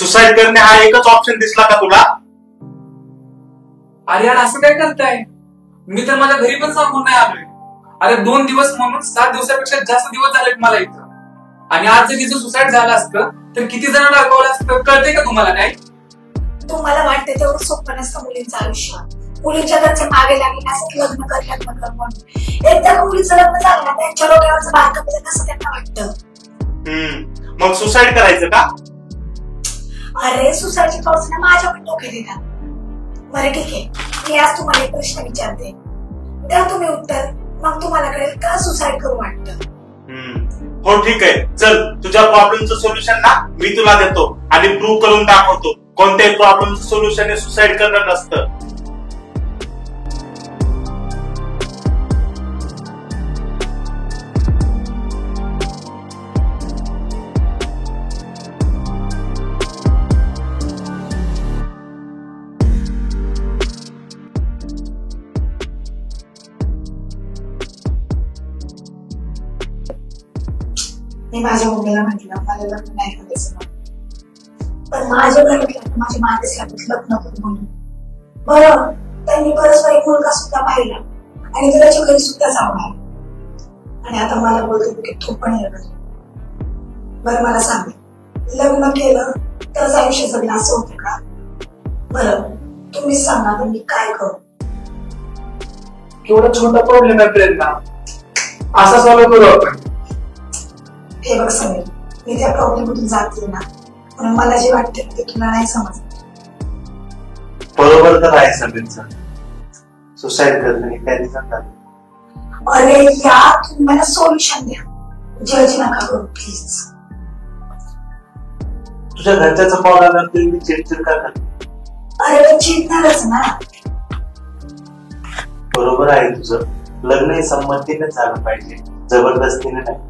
Suicide करणे हा एकच ऑप्शन दिसला का तुला? अरे यार असं काय करताय? मी तर माझ्या घरी पण सांगून नाही आलोय. अरे 2 दिवस म्हणून 7 दिवसापेक्षा जास्त दिवस झालेत मला इथं. आणि आज जर तिचं सुसाईड झालं असतं तर किती जणांना अडकवलं असतं कळतंय का तुम्हाला काय? तुम्हाला वाटतं तेवढं सोपं नसतं मुलींचं आयुष्य. मुलींच्या घरच्या मागे लागले असं लग्न म्हणून एकदा का मुलीचं लग्न झालं ना त्यांच्या डोक्यावरचं भार कमी असं त्यांना वाटतं. मग सुसाईड करायचं का? अरे सुसाईडची थॉट्स ना माझ्या पण डोक्यात येतात. बरं ठीक आहे, मी आज तुम्हाला एक प्रश्न विचारते, द्या तुम्ही उत्तर, मग तुम्हाला कळेल का सुसाईड करू वाटतं. हो ठीक आहे, चल तुझ्या प्रॉब्लेमचं सोल्युशन ना मी तुला देतो आणि प्रूव्ह करून दाखवतो. कोणत्याही प्रॉब्लेमचं सोल्युशन हे सुसाईड करणं नसतं. मी माझ्या मुलीला म्हटलं मला लग्न नाही करायचं, पण माझ्या घरातल्या माझ्या मातेच लागत लग्न करू म्हणून. बरं, त्यांनी परस्पर एक मुलगा सुद्धा पाहिला आणि त्याच्या घरी सुद्धा जाऊन आला आणि आता मला बोलतो की तू पण लग्न. बरं मला सांग, लग्न केलं तरच आयुष्य जगलं असं होतं का? बरं तुम्हीच सांगा, मी काय करू? केवढा छोटा प्रॉब्लेम आहे प्रेरणा, असा सॉल्व्ह करू आपण. हे बघ समीर, मी त्या प्रॉब्लेम मधून जाते ना, म्हणून मला जे वाटते ते तुला नाही समजत. बरोबर तर आहे समीरचं, सुसाईड करणं हे काही रिझन नाही. अरे यार तुम्ही मला सोल्युशन द्या, जज नका करू प्लीज. तुझ्या घरच्याचा कॉल आला तरी मी चिडचिड का करते? अरे पण चिडणारच ना. बरोबर आहे तुझं, लग्न हे संमतीने झालं पाहिजे, जबरदस्तीने नाही.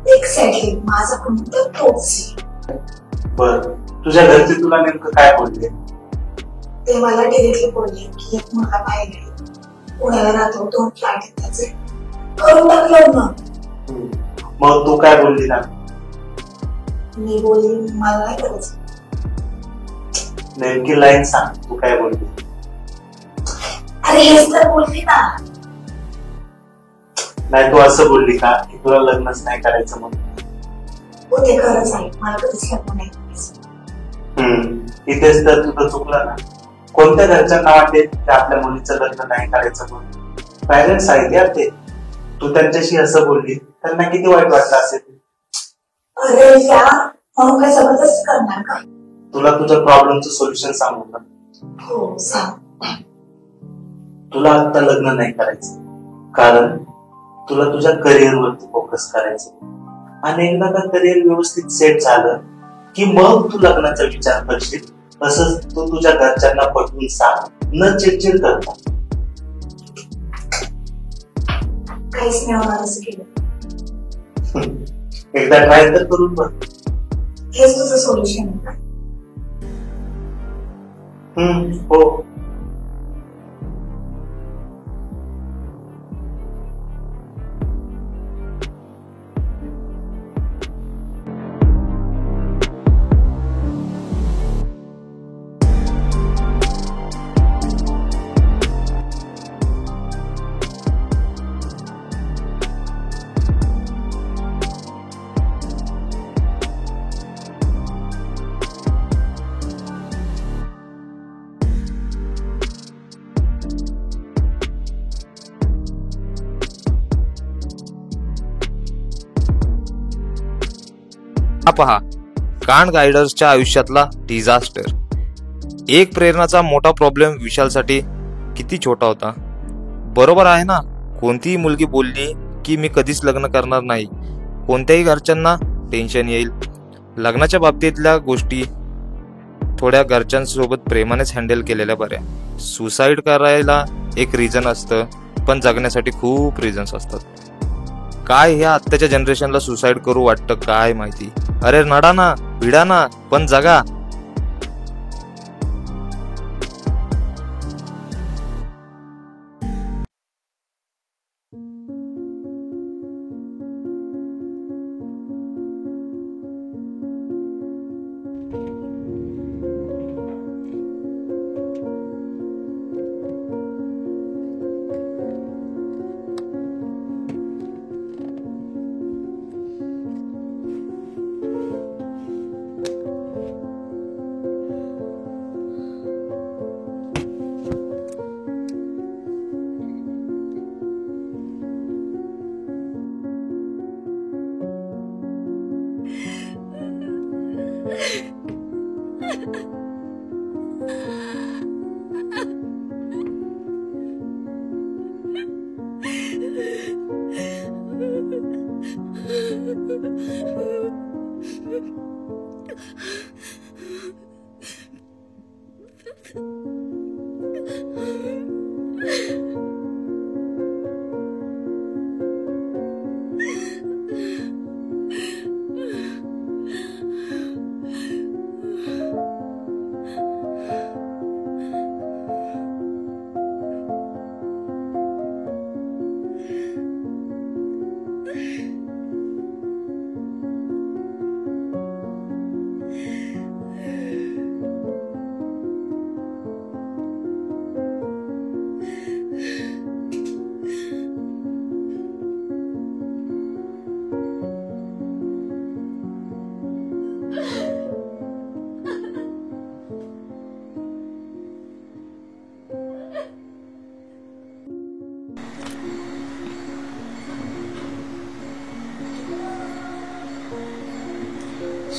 एक्झॅक्टली, माझा पण मुद्दा तोच. बर, तुझ्या घरचे तुला नेमकं काय बोलले? ते मला डिरेक्टली बोलले की एक मुलगा पाहिजे, पुण्याला राहतो, 2 फ्लॅट आहेत त्याचे, करून टाकलं ना. मग तू काय बोलली ना? मी बोलली मला नाही करायचं. नेमकी लाईन सांग, तू काय बोलली? अरे हेच तर बोलली ना. नाही तू असं बोलली का की तुला लग्नच नाही करायचं म्हणून? हो ते खरंच आहे, मला कधीच लग्न नाही करायचं. इथेच तर तुझं चुकलं ना. कोणत्या घरच्यांना वाटेल की आपल्या मुलीचं लग्न नाही करायचं म्हणून? पॅरेंट्स आहेत यार ते. तू त्यांच्याशी असं बोलली, त्यांना किती वाईट वाटलं असेल. अरे यार, म्हणून काय जबरदस्ती करणार का? तुला तुझ्या प्रॉब्लेमचं सोल्युशन सांगू का? हो सांग. तुला आता लग्न नाही करायचं, कारण तुला तुझ्या करिअरवरती फोकस करायचं आणि एकदा का करिअर व्यवस्थित सेट झालं की मग तू लग्नाचा विचार करशील, असं तू तुझ्या घरच्यांना पटवून सांग, न चिडचिड करता. काहीच नाही होणार असं केलं. एकदा ट्राय तर करून बघ. हेच तुझं सोल्युशन आहे का? हो. हा पहा, कान गायडर्सच्या आयुष्यातला डिझास्टर. एक प्रेरणाचा मोठा प्रॉब्लेम विशालसाठी किती छोटा होता. बरोबर आहे ना, कोणतीही मुलगी बोलली की मी कधीच लग्न करणार नाही, कोणत्याही घरच्यांना टेन्शन येईल. लग्नाच्या बाबतीतल्या गोष्टी थोड्या घरच्यांसोबत प्रेमानेच हँडल केलेल्या बऱ्या. सुसाईड करायला एक रिझन असतं, पण जगण्यासाठी खूप रिझन्स असतात. काय ह्या आत्ताच्या जनरेशनला सुसाईड करू वाटतं काय माहिती. अरे नडा ना, भिडा ना, पण जगा.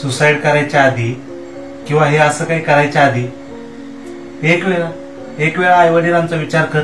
सुसाईड करायच्या आधी किंवा हे असं काही करायच्या आधी एक वेळा आई वडिलांचा विचार कर.